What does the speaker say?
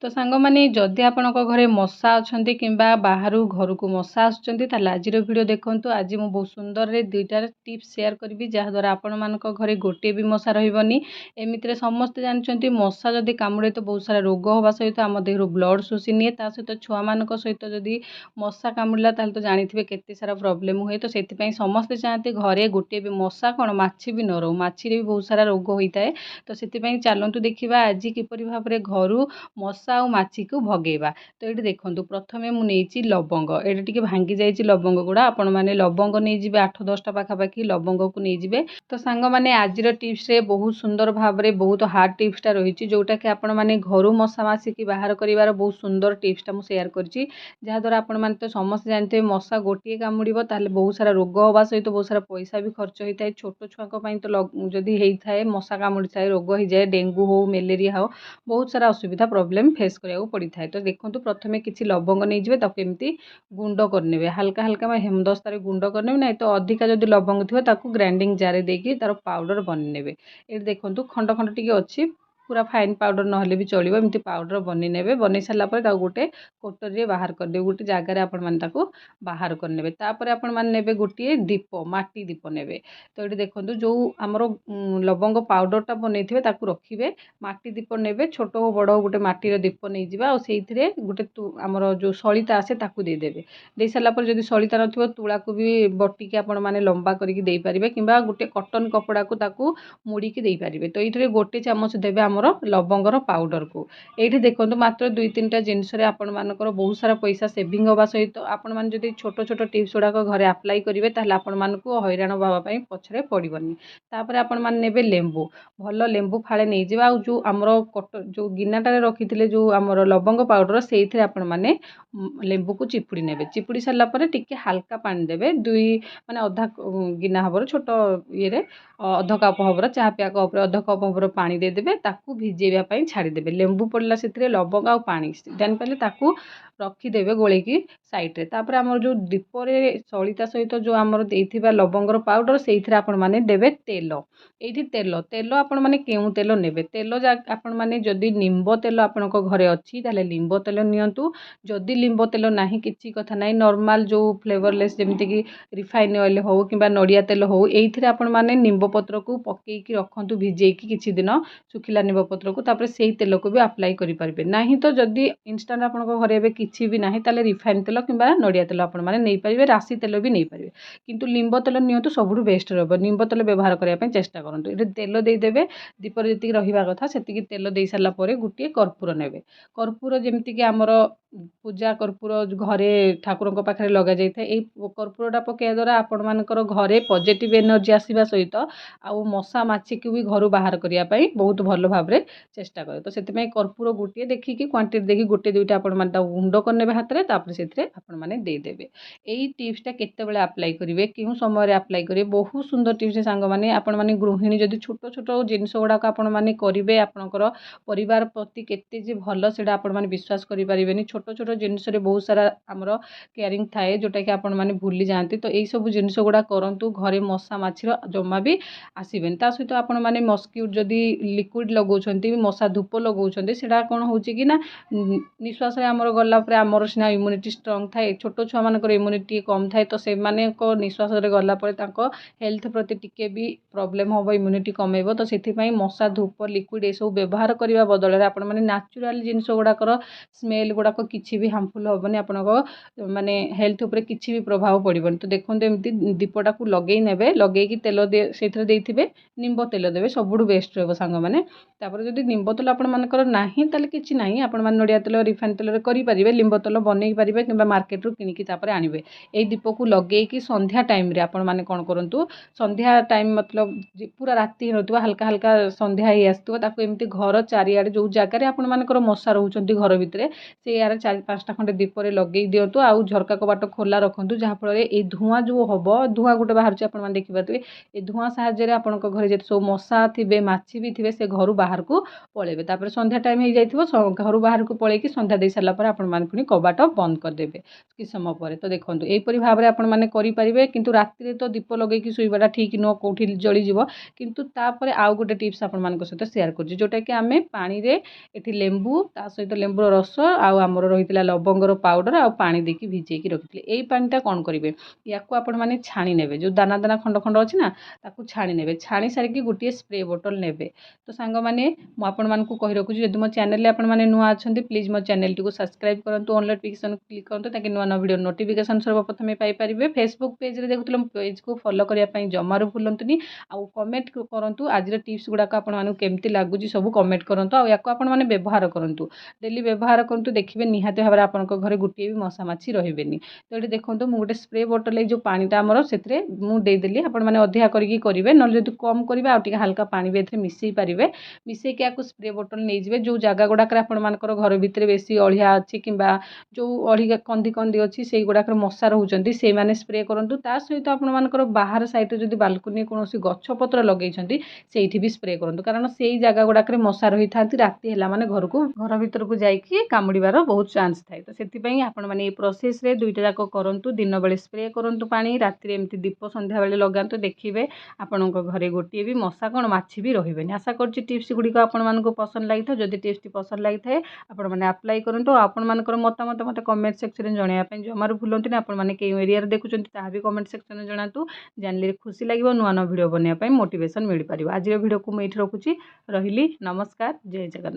तो सांगमाने जदि आपणक घरे मशा अछंती किंबा बाहरु घरकु मशा आसुचंती ताले आजिर वीडियो देखंतु। आज मु बहुत सुंदर रे दुईटा टिप्स शेयर करबी जहा द्वारा आपण मानक घरे गोटे भी मशा रहिबनी। एमितिरे समस्त जानचंती मशा जदि कामुड़े तो बहुत सारा रोग होबा सहित आम देहरु ब्लड शोषि निए। ता सहित छुआ मानक सहित जदि मशा कामुड़ला ताले तो जानिथिबे केते सारा प्रॉब्लम हुए। तो सेति पई समस्त चाहते घरे गोटे भी मशा कोन माछी भी न रहू, माछी रे भी बहुत सारा रोग होइताए। तो सेति पई चालंतु देखिबा आज किपरि भाबरे घरु मशा ଆଉ ମାଛିକୁ ଭଗେଇବା। ତ ଏଠି ଦେଖନ୍ତୁ ପ୍ରଥମେ ମୁଁ ନେଇଛି ଲବଙ୍ଗ। ଏଠି ଟିକେ ଭାଙ୍ଗି ଯାଇଛି ଲବଙ୍ଗ ଗୁଡ଼ା। ଆପଣମାନେ ଲବଙ୍ଗ ନେଇଯିବେ 8-10ଟା ପାଖାପାଖି ଲବଙ୍ଗକୁ ନେଇଯିବେ। ତ ସାଙ୍ଗମାନେ ଆଜିର ଟିପ୍ସରେ ବହୁତ ସୁନ୍ଦର ଭାବରେ ବହୁତ ହାର୍ଡ଼ ଟିପ୍ସଟା ରହିଛି, ଯେଉଁଟାକି ଆପଣମାନେ ଘରୁ ମଶା ମାଛିକି ବାହାର କରିବାର ବହୁତ ସୁନ୍ଦର ଟିପ୍ସଟା ମୁଁ ସେୟାର କରିଛି। ଯାହାଦ୍ୱାରା ଆପଣମାନେ ତ ସମସ୍ତେ ଜାଣିଥିବେ ମଶା ଗୋଟିଏ କାମୁଡ଼ିବ ତାହେଲେ ବହୁତ ସାରା ରୋଗ ହେବା ସହିତ ବହୁତ ସାରା ପଇସା ବି ଖର୍ଚ୍ଚ ହୋଇଥାଏ। ଛୋଟ ଛୁଆଙ୍କ ପାଇଁ ତ ଯଦି ହେଇଥାଏ ମଶା କାମୁଡ଼ିଥାଏ, ରୋଗ ହେଇଯାଏ, ଡେଙ୍ଗୁ ହଉ ମ୍ୟାଲେରିଆ ହଉ बहुत सारा असुविधा प्रोब्लेम फेस करिया पड़ी थाए। तो देखो प्रथमे किसी लवंग नहीं ताको एमती गुंड करने हल्का हल्का हेमदस्तार गुंड करने ना तो अधिका जब लवंग थी ग्राइंडिंग जार देकी तार पाउडर बनने। ये देखो खंड खंड टी अच्छी पूरा फाइन पाउडर ना भी चलो एमती पाउडर बनी ने बन सारापर गोटे कोटरी बाहर करदे गोटे जगार आपण बाहर करने। तापर आपण मैंने गोटे दीप माटी दीप ने। तो ये देखो जो आमर लवंग पाउडरटा बनई रखिए माटी दीप ने छोट हो बड़ गोटे माटीर दीप नहीं जावा और से गोटे आमर जो सलिता आसे ताकू देदेवे। दे सारापर जब सलिता न तुला को भी बटिकी आपण मैंने लंबा करके देपारे कि गोटे कटन कपड़ा को ताकू मुड़िकी देपारे। तो ये गोटे चामच देवे आमर लवंगर पाउडर को। ये देखो मात्र 2-3टा जिनस आपण मानकर बहुत सारा पैसा सेविंग होगा सहित आपण मैंने जब छोट छोट टिप्स गुड़ाक घरे अप्लाई करेंगे ताहले आपण मानकु हैरान होगापी पछरे पड़बनी। तापर आपण मैंने नेबे लेंबू भल लेंबू फाड़े नहीं जावा जो आमर जो गिनाटारे रखी जो आमर लवंग पाउडर से आपण मैंने लेंबू को चिपुड़ी ने। चिपुड़ी सारापर टिके हल्का पानी देवे 2 माने अधा गिना हबर छोट ये अध कप हबर चाह पिया कप अध कप हबर पानी देदेवे ताकू भिजेवाई छाड़देवे। लेंबू पड़ला से लवंग आ पानी जानीपारे ताकू रखिदेवे गोलेकी साइड्रे। तापर आमर जो दीपरे सलिता सहित जो आमर देइथिबा लवंगर पाउडर से आपण मैंने देवे तेल। ये तेल तेल आपण मैंने केउ तेल नेबे तेल आपण मैंने जदि निम्ब तेल आपण घरे अच्छी ताले लिंब तेल नियंतु। जदि लिंब तेल नाही किछि कथा नाही नॉर्मल जो फ्लेवरलेस जमिति कि रिफाइन ऑयल हो कि नड़िया तेल हो ये आपण मैंने निम्ब पत्र को पकईकी रखंतु भिजेकी किछि दिन सुखिला निम्ब पत्र को तापर से तेल को भी अप्लाई करि परिबे। नाही तो जदि इंस्टेंट आपण घरे एबे किछि भी नाही ताले रिफाइन तेल कि नड़िया तेल आपण मैंने नहीं पारिबे राशि तेल भी नहीं पारिबे। किंतु लिंब तेल नियंतु सबुठु बेस्ट रहबो। निम्ब तेल व्यवहार करिया पई चेष्टा करंतु। ये तेल देदेवे दीपर जी रहा कथा से तेल दे सारापर गोटे कर्पूर ने। कर्पूर जमीक आमर पूजा कर्पूर घरे ठाकुर पाखे लग जाए कर्पूरटा पकड़ा द्वारा आपण मानकर घरे पॉजिटिव एनर्जी आसवा सहित आउ मशा माछी को भी घर बाहर करने बहुत भल भाव चेष्टा करे। तो से कर्पूर गोटे देखिकी क्वांटिटी देखिए गोटे 2टा आपण मैंने गुंड करने हाथ में तापर से आपण मैंने देदेवे। यही टिप्सटा केतेबेले अप्लाई करेंगे क्यों समय अप्लाई करेंगे बहुत सुंदर टिप्स सांग मैंने आपण मैंने गृहिणी जदि छोट छोट जिनस गुड़ाक आपण मैंने करेंगे आपणकर परिवार प्रति केते जे भल से आपण मैंने विश्वास करें। छोट छोट जिनस बहुत सारा आमर केयरिंग थाए जोटा कि आपण मैंने भूली जाती। तो यही सब जिनस गुड़ा करूँ घरे मशा माछीर जमा भी आसबेनि। ता सहित आपण मैंने मस्क्यूट जदि लिक्विड लगौंट मशा धूप लगौंट से कौन हो कि ना निश्वास आमर गलापर आमर सीना इम्यूनिटी स्ट्रंग थाए छोट छुआ मान इम्यूनिटी कम थाए। तो से निश्वास गलापर हेल्थ प्रति टिके भी प्रॉब्लम हम इम्यूनिटी कमेब। तो से मशा धूप लिक्विड ये सब व्यवहार करने बदल आपण मैंने नेचुरल जिनस गुड़ाकर स्मेल गुड़ाक किसी भी हार्मफुल हेनी आपण माने हेल्थ उपर किसी भी प्रभाव पड़बनी। तो देखते एमती दीपटा को लगे ने लगे तेल से निम्ब तेल देवे सबुठ बेस्ट रहा सांग मैंने। तापर जदि निम्ब तेल आपण मानकर नाही ताले किछि नाही आपण माने नड़िया तेल रिफाइन तेल करि परिबे लिम्ब तेल बनै परिबे किंबा मार्केट रू किनिकी तापर आनिबे। एई दीप को लगेकी संध्या टाइम रे आपण माने कोन करंतु संध्या टाइम मतलब पूरा राति होतबा हल्का हल्का संध्या ही आसतबो ताको एमती घर चारिआडे जो जगार आपण मानकर मशा रहउचंती घर भितरे से यार 4-5टा खंडे दीपरे लगे दियंतु आउ झरका कबाट खोला रखंतु जहाँफल ए धुआं जो हम धुआं गोटे बाहर आपण मैंने देखिपारे ए धुआं साहाय्य आपणक घरे जो सब मशा थे माछी भी थे से घर ବାହାରକୁ ପଳେଇବେ। ତାପରେ ସନ୍ଧ୍ୟା ଟାଇମ୍ ହେଇଯାଇଥିବ, ଘରୁ ବାହାରକୁ ପଳେଇକି ସନ୍ଧ୍ୟା ଦେଇ ସାରିଲା ପରେ ଆପଣମାନେ ପୁଣି କବାଟ ବନ୍ଦ କରିଦେବେ କିଛି ସମୟ ପରେ। ତ ଦେଖନ୍ତୁ ଏହିପରି ଭାବରେ ଆପଣମାନେ କରିପାରିବେ, କିନ୍ତୁ ରାତିରେ ତ ଦୀପ ଲଗେଇକି ଶୋଇବାଟା ଠିକ୍ ନୁହଁ, କେଉଁଠି ଜଳିଯିବ। କିନ୍ତୁ ତାପରେ ଆଉ ଗୋଟେ ଟିପ୍ସ ଆପଣମାନଙ୍କ ସହିତ ସେୟାର କରୁଛି, ଯେଉଁଟାକି ଆମେ ପାଣିରେ ଏଠି ଲେମ୍ବୁ, ତା ସହିତ ଲେମ୍ବୁର ରସ ଆଉ ଆମର ରହିଥିଲା ଲବଙ୍ଗର ପାଉଡ଼ର ଆଉ ପାଣି ଦେଇକି ଭିଜେଇକି ରଖିଥିଲେ। ଏଇ ପାଣିଟା କ'ଣ କରିବେ, ୟାକୁ ଆପଣମାନେ ଛାଣି ନେବେ, ଯେଉଁ ଦାନା ଦାନା ଖଣ୍ଡ ଖଣ୍ଡ ଅଛି ନା ତାକୁ ଛାଣି ନେବେ। ଛାଣି ସାରିକି ଗୋଟିଏ ସ୍ପ୍ରେ ବୋଟଲ ନେବେ। ତ ସାଙ୍ଗମାନେ ମୁଁ ଆପଣମାନଙ୍କୁ କହି ରଖୁଛି, ଯଦି ମୋ ଚ୍ୟାନେଲରେ ଆପଣମାନେ ନୂଆ ଅଛନ୍ତି ପ୍ଲିଜ୍ ମୋ ଚ୍ୟାନେଲଟିକୁ ସବସ୍କ୍ରାଇବ୍ କରନ୍ତୁ, ଅନ୍ ନୋଟିଫିକେସନ୍ କ୍ଲିକ୍ କରନ୍ତୁ, ତାକି ନୂଆ ନୂଆ ଭିଡ଼ିଓ ନୋଟିଫିକେସନ୍ ସର୍ବପ୍ରଥମେ ପାଇପାରିବେ। ଫେସବୁକ୍ ପେଜ୍ରେ ଦେଖୁଥିଲେ ମୋ ପେଜ୍କୁ ଫଲୋ କରିବା ପାଇଁ ଜମାରୁ ଭୁଲନ୍ତୁନି। ଆଉ କମେଣ୍ଟ କରନ୍ତୁ ଆଜିର ଟିପ୍ସ ଗୁଡ଼ାକ ଆପଣମାନଙ୍କୁ କେମିତି ଲାଗୁଛି, ସବୁ କମେଣ୍ଟ କରନ୍ତୁ। ଆଉ ୟାକୁ ଆପଣମାନେ ବ୍ୟବହାର କରନ୍ତୁ, ଡେଲି ବ୍ୟବହାର କରନ୍ତୁ, ଦେଖିବେ ନିହାତି ଭାବରେ ଆପଣଙ୍କ ଘରେ ଗୋଟିଏ ବି ମଶା ମାଛି ରହିବେନି। ତ ଏଠି ଦେଖନ୍ତୁ ମୁଁ ଗୋଟେ ସ୍ପ୍ରେ ବୋଟଲ, ଏଇ ଯେଉଁ ପାଣିଟା ଆମର ସେଥିରେ ମୁଁ ଦେଇଦେଲି। ଆପଣମାନେ ଅଧିକା କରିକି କରିବେ, ନହେଲେ ଯଦି କମ୍ କରିବେ ଆଉ ଟିକେ ହାଲକା ପାଣି ବି ଏଥିରେ ମିଶାଇ ପାରିବେ। ମିଶାଇକି ୟାକୁ ସ୍ପ୍ରେ ବୋଟଲ ନେଇଯିବେ। ଯେଉଁ ଜାଗା ଗୁଡ଼ାକରେ ଆପଣମାନଙ୍କର ଘର ଭିତରେ ବେଶୀ ଅଳିଆ ଅଛି କିମ୍ବା ଯେଉଁ ଅଳିଆ କନ୍ଦି କନ୍ଦି ଅଛି ସେଇଗୁଡ଼ାକରେ ମଶା ରହୁଛନ୍ତି, ସେଇମାନେ ସ୍ପ୍ରେ କରନ୍ତୁ। ତା ସହିତ ଆପଣମାନଙ୍କର ବାହାର ସାଇଡ଼ରେ ଯଦି ବାଲକୁନି କୌଣସି ଗଛପତ୍ର ଲଗେଇଛନ୍ତି ସେଇଠି ବି ସ୍ପ୍ରେ କରନ୍ତୁ, କାରଣ ସେଇ ଜାଗା ଗୁଡ଼ାକରେ ମଶା ରହିଥାନ୍ତି। ରାତି ହେଲା ମାନେ ଘର ଭିତରକୁ ଯାଇକି କାମୁଡ଼ିବାର ବହୁତ ଚାନ୍ସ ଥାଏ। ତ ସେଥିପାଇଁ ଆପଣମାନେ ଏଇ ପ୍ରୋସେସ୍ରେ ଦୁଇଟା ଯାକ କରନ୍ତୁ, ଦିନବେଳେ ସ୍ପ୍ରେ କରନ୍ତୁ ପାଣି, ରାତିରେ ଏମିତି ଦୀପ ସନ୍ଧ୍ୟାବେଳେ ଲଗାନ୍ତୁ। ଦେଖିବେ ଆପଣଙ୍କ ଘରେ ଗୋଟିଏ ବି ମଶା କ'ଣ ମାଛି ବି ରହିବେନି। ଆଶା କରୁଛି ଟିପ୍ସ ଗୁଡ଼ିକ ଆପଣମାନଙ୍କୁ ପସନ୍ଦ ଲାଗିଥାଏ। ଯଦି ଟିପ୍ସଟି ପସନ୍ଦ ଲାଗିଥାଏ ଆପଣମାନେ ଆପ୍ଲାଏ କରନ୍ତୁ। ଆଉ ଆପଣମାନଙ୍କର ମତାମତ ମୋତେ କମେଣ୍ଟ ସେକ୍ସନରେ ଜଣାଇବା ପାଇଁ ଜମାରୁ ଭୁଲନ୍ତୁନି। ଆପଣମାନେ କେଉଁ ଏରିଆରେ ଦେଖୁଛନ୍ତି ତାହା ବି କମେଣ୍ଟ ସେକ୍ସନରେ ଜଣାନ୍ତୁ। ଜାଣିଲେ ଖୁସି ଲାଗିବ, ନୂଆ ନୂଆ ଭିଡ଼ିଓ ବନେଇବା ପାଇଁ ମୋଟିଭେସନ୍ ମିଳିପାରିବ। ଆଜିର ଭିଡ଼ିଓକୁ ମୁଁ ଏଇଠି ରଖୁଛି, ରହିଲି, ନମସ୍କାର, ଜୟ ଜଗନ୍ନାଥ।